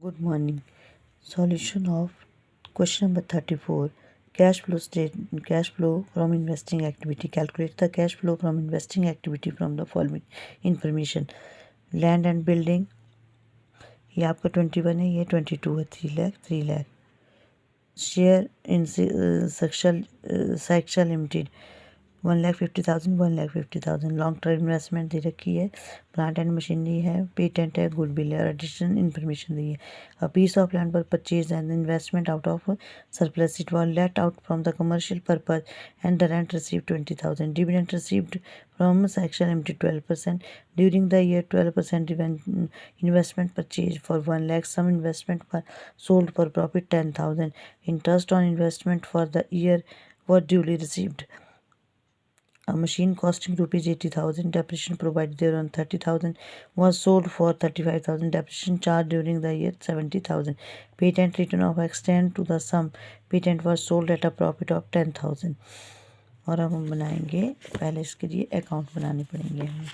Good morning. Solution of question number 34. Cash flow from investing activity. Calculate the cash flow from investing activity from the following information. Land and building, ये आपका 21 है, ये 22 है, 3 lakh. Share in Saksha Limited 1,50,000, 1,50,000. Long term investment दे रखी है, plant and machinery है, patent है, गुडविल है और एडिशनल इन्फॉर्मेशन दी है. अ पीस ऑफ लैंड पर purchase and investment out of surplus. It was let out from the commercial purpose and the rent received 20,000. Dividend received from Saksha Limited 12%. During the year 12% investment purchased for 1 lakh. Some investment sold for profit 10,000. Interest on investment for the year was duly received. A machine costing rupees 80,000, depreciation provided thereon 30,000, was sold for 35,000. Depreciation charged during the year 70,000. Patent written off extend to the sum. Patent was sold at a profit of 10,000. और अब हम बनाएंगे, पहले इसके लिए account बनाने पड़ेंगे हमें.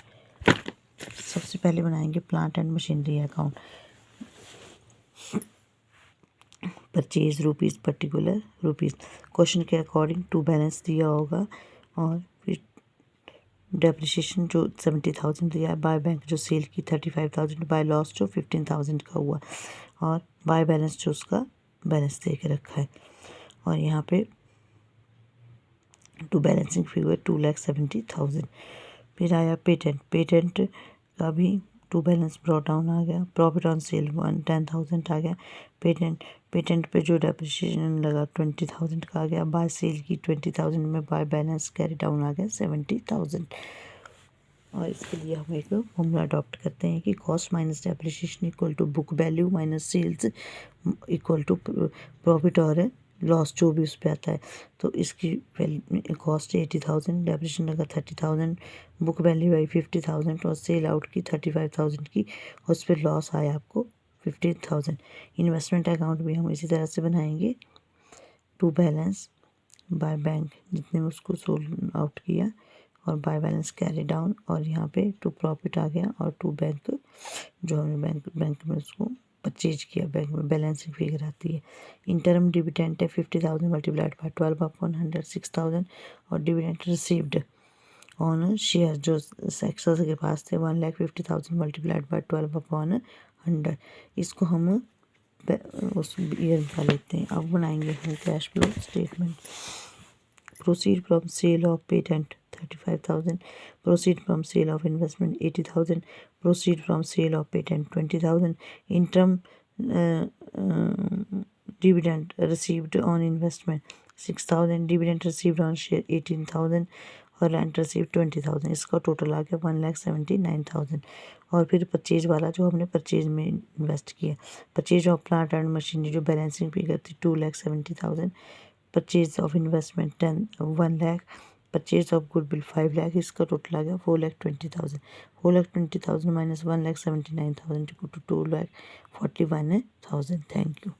सबसे पहले बनाएंगे plant and machinery account. Purchase rupees, particular rupees, question के अकॉर्डिंग टू बैलेंस दिया होगा. और फिर डेप्रिसिएशन जो 70,000 दिया है, बाय बैंक जो सेल की 35,000, बाय लॉस जो 15,000 का हुआ, और बाय बैलेंस जो उसका बैलेंस दे के रखा है. और यहाँ पे टू बैलेंसिंग फिगर 2,70,000. फिर आया पेटेंट का भी टू बैलेंस ब्रॉट डाउन आ गया. प्रॉफिट ऑन सेल 10,000 आ गया. पेटेंट पे जो डेप्रिसिएशन लगा 20,000 का आ गया. बाय सेल की 20,000 में बाय बैलेंस कैरी डाउन आ गया 70,000. और इसके लिए हम एक फॉर्मूला अडॉप्ट करते हैं कि cost minus depreciation equal to book value minus sales equal to profit और लॉस जो भी उस पर आता है. तो इसकी कॉस्ट 80,000, डेप्रिसिएशन लगा 30,000, बुक वैल्यू आई 50,000 और सेल आउट की 35,000 की, उस पर लॉस आया आपको 15,000. इन्वेस्टमेंट अकाउंट भी हम इसी तरह से बनाएंगे. टू बैलेंस बाय बैंक जितने में उसको सोल्ड आउट किया, और बाय बैलेंस कैरी डाउन, और यहाँ पे टू प्रॉफिट आ गया, और टू बैंक जो हमने बैंक में उसको परचेज किया, बैंक में बैलेंसिंग फिगर आती है. इंटरम डिविडेंट है 50,000 मल्टीप्लाइड बाय 12/100 6,000. और डिविडेंट रिसीव्ड ऑन शेयर जो सेक्सस के पास थे 1,50,000 मल्टीप्लाइड बाय 12/100. इसको हम उस ईयर का लेते हैं. अब बनाएंगे हम cash flow statement. Proceed from sale of patent 35,000. Proceed from sale of investment 80,000. Proceed from sale of patent 20,000. Interim dividend received on investment 6,000. Dividend received on share 18,000. और रेंट रिसीव 20,000. इसका टोटल आ गया 1,79,000. और फिर परचेज वाला जो हमने purchase में invest किया, purchase of plant and machinery जो बैलेंसिंग फिगर थी 2,70,000. Purchase of investment 1 lakh. Purchase of goodwill 5 lakh. इसका टोटल आ गया 4,20,000. 4,20,000 माइनस 1,79,000 टू 2,41,000. Thank you.